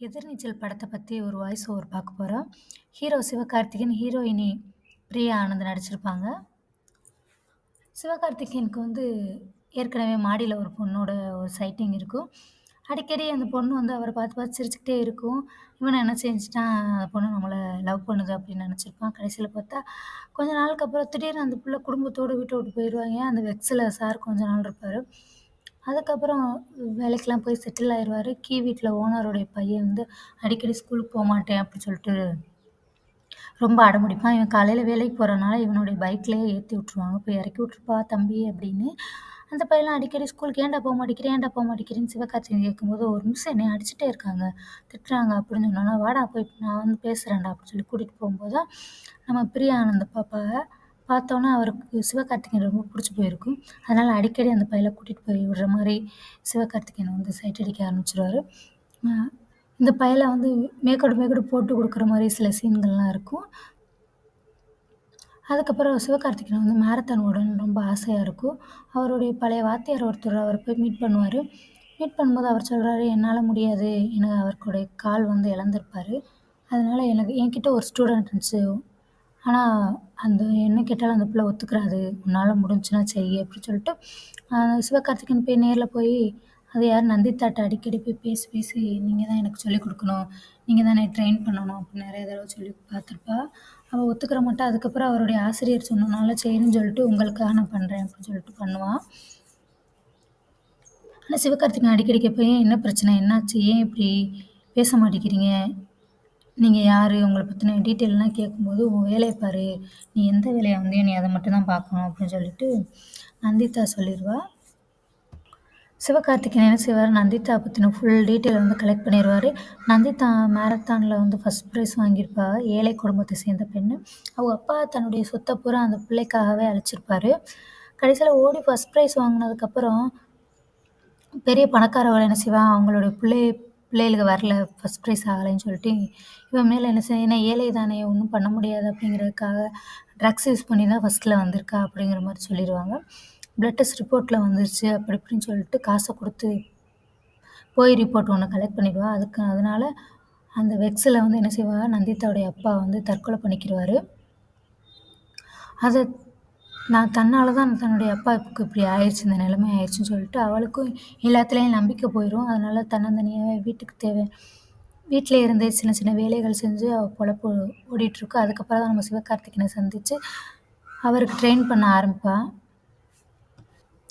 எதிர்நீச்சல் படத்த பத்தி ஒரு வாய்ஸ் ஓவர் பார்க்க போறோம். ஹீரோ சிவகார்த்திகேயன், ஹீரோயினி பிரியா ஆனந்த் நடிச்சிருப்பாங்க. சிவகார்த்திகேயனுக்கு ஏற்கனவே மாடியில ஒரு பொண்ணோட ஒரு சைட்டிங் இருக்கும். அடிக்கடி அந்த பொண்ணு அவர பார்த்து பார்த்து சிரிச்சுக்கிட்டே இருக்கும். இவன் என்ன செஞ்சுட்டான், அந்த பொண்ணு நம்மள லவ் பண்ணுது அப்படின்னு நெனச்சிருப்பான். கடைசியில பார்த்தா, கொஞ்ச நாளுக்கு அப்புறம் திடீர்னு அந்த புள்ள குடும்பத்தோட வீட்ட விட்டு போயிருவாய்ங்க. அந்த வெக்ஸ்ல சார் கொஞ்ச நாள் இருப்பாரு. அதுக்கப்புறம் வேலைக்கெல்லாம் போய் செட்டில் ஆயிருவாரு. வீட்ல ஓனருடைய பையன் அடிக்கடி ஸ்கூலுக்கு போமாட்டேன் அப்படி சொல்லிட்டு ரொம்ப அடம்பிடிப்பான். இவன் காலையில வேலைக்கு போறனால இவனுடைய பைக்லயே ஏத்தி விட்டுருவாங்க. "போய் இறக்கி விட்டுருப்பா தம்பி" அப்படின்னு. அந்த பையன்லாம் அடிக்கடி ஸ்கூலுக்கு "ஏன்டா போமாட்டேங்கிற? ஏன்டா போமாட்டேங்கிறேன்னு" சிவகார்த்திகேயன் கேட்கும்போது, "ஒரு நிமிஷம் என்னைய அடிச்சுட்டே இருக்காங்க, திட்டுறாங்க" அப்படின்னு சொன்னோனே, "வாடா போய் நான் பேசுறேன்டா" அப்படின்னு சொல்லி கூட்டிட்டு போகும்போது தான் நம்ம பிரியா ஆனந்த பாப்பாங்க. பார்த்தோன்னே அவருக்கு சிவகார்த்திகேயன் ரொம்ப புடிச்சு போயிருக்கும். அதனால அடிக்கடி அந்த பையல கூட்டிட்டு போய் விடுற மாரி சிவகார்த்திகேயன் சைட் அடிக்க ஆரம்பிச்சுருவாரு. அ இந்த பயல மேக்கடு மேக்கடு போட்டு குடுக்குற மாரி சில சீன்கள்லாம் இருக்கும். அதுக்கப்புறம் சிவகார்த்திகேயன் மாரத்தான் ஓடணும்னு ரொம்ப ஆசையா இருக்கும். அவருடைய பழைய வாத்தியார் ஒருத்தர் அவர போய் மீட் பண்ணுவாரு. மீட் பண்ணும்போது அவர் சொல்றாரு, "என்னால முடியாது." ஏன்னா அவருடைய கால் இழந்திருப்பாரு. அதனால என்கிட்ட ஒரு ஸ்டூடண்ட் இருந்துச்சு. ஆனா, என்ன கேட்டாலும் அந்த புள்ள ஒத்துக்கிறாது. "உன்னால முடிஞ்சுச்சுன்னா செய்யி" அப்படின்னு சொல்லிட்டு, சிவகார்த்திகேயன் போய் நேர்ல போய், அது யாரு நந்திதாட்ட அடிக்கடி போய் பேசி பேசி, "நீங்க தான் எனக்கு சொல்லிக் குடுக்கணும். நீங்க தான் என்னைய ட்ரெயின் பண்ணணும்" அப்படின்னு நெறைய தடவ சொல்லி பார்த்துருப்பா. அவ ஒத்துக்கிற மாட்டா. அதுக்கப்புறம் அவருடைய ஆசிரியர் சொன்னனால சரின்னு சொல்லிட்டு, "உங்களுக்காக நான் பண்றேன்" அப்படின்னு சொல்லிட்டு பண்ணுவா. ஆனா சிவகார்த்திகேயன் அடிக்கடி கேட்பான், "ஏன் என்ன பிரச்சனை? என்னாச்சு? ஏன் இப்படி பேச மாட்டேங்கிறீங்க? நீங்க யாரு? உங்கள பத்தின டீட்டெயில்லாம்" கேட்கும்போது, "உன் வேலைய பாரு. நீ எந்த வேலையா வந்தியோ நீ அத மட்டும் தான் பார்க்கணும்" அப்படின்னு சொல்லிட்டு நந்திதா சொல்லிருவா. சிவகார்த்திகேயன் என்ன செய்வாரு, நந்திதா பத்தின ஃபுல் டீட்டெயில் கலெக்ட் பண்ணிருவாரு. நந்திதா மாரத்தான்ல ஃபர்ஸ்ட் பிரைஸ் வாங்கியிருப்பா. ஏழை குடும்பத்த சேர்ந்த பெண்ணு. அவங்க அப்பா தன்னுடைய சொத்த பூரா அந்த பிள்ளைக்காகவே அழிச்சிருப்பாரு. கடைசியில ஓடி ஃபர்ஸ்ட் பிரைஸ் வாங்குனதுக்கப்புறம், பெரிய பணக்காரவள் என்ன செய்வா, அவங்களுடைய பிள்ளைகளுக்கு வரல, ஃபர்ஸ்ட் ப்ரைஸ் ஆகலைன்னு சொல்லிட்டு, இவன் மேல என்ன செய்ய ஏன்னா ஏழை தானே ஒண்ணும் பண்ண முடியாது அப்படிங்கிறதுக்காக, ட்ரக்ஸ் யூஸ் பண்ணி தான் ஃபர்ஸ்ட்ல வந்திருக்கா அப்படிங்கிற மாரி சொல்லிருவாங்க. பிளட் டெஸ்ட் ரிப்போர்ட்ல வந்துருச்சு அப்படி இப்படின்னு சொல்லிட்டு காச குடுத்து போய் ரிப்போர்ட் ஒண்ணு கலெக்ட் பண்ணிடுவா. அதனால அந்த வெக்ஸ்ல என்ன செய்வா, நந்திதாவுடைய அப்பா தற்கொலை பண்ணிக்கிருவாரு. அத நான் தன்னால தான் தன்னுடைய அப்பாவுக்கு இப்படி ஆயிருச்சு, இந்த நிலைமை ஆயிருச்சுன்னு சொல்லிட்டு, அவளுக்கும் எல்லாத்துலயும் நம்பிக்கை போயிரும். அதனால தன்னந்தனியாவே வீட்ல இருந்தே சின்ன சின்ன வேலைகள் செஞ்சு அவ பொழப்பு ஓடிட்டுருக்கு. அதுக்கப்புறம் தான் நம்ம சிவகார்த்திகேயன சந்திச்சு, அவருக்கு ட்ரெயின் பண்ண ஆரம்பிப்பா.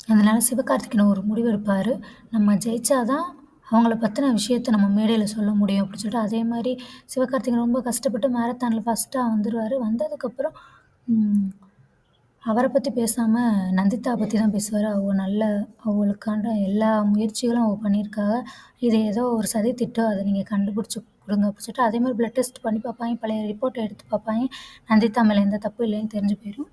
அதனால சிவகார்த்திகேயன் ஒரு முடிவு எடுப்பாரு. நம்ம ஜெயிச்சா தான் அவங்கள பத்தின விஷயத்த நம்ம மேடையில சொல்ல முடியும் அப்படின்னு சொல்லிட்டு, அதே மாரி சிவகார்த்திகேயன் ரொம்ப கஷ்டப்பட்டு மாரத்தான்ல ஃபர்ஸ்ட்டா வந்துருவாரு. வந்ததுக்கப்புறம் ம் அவர பத்தி பேசாம நந்திதா பத்தி தான் பேசுவாரு. அவங்களுக்கான எல்லா முயற்சிகளும் அவ பண்ணியிருக்காக. இது ஏதோ ஒரு சதி திட்டம். அத நீங்க கண்டுபிடிச்சு குடுங்க அப்படின்னு சொல்லிட்டு, அதே மாரி பிளட் டெஸ்ட் பண்ணி பார்ப்பாய்ங்க. பழைய ரிப்போர்ட்ட எடுத்து பார்ப்பாய்ங்க. நந்திதா மேல எந்த தப்பும் இல்லைன்னு தெரிஞ்சு போயிரும்.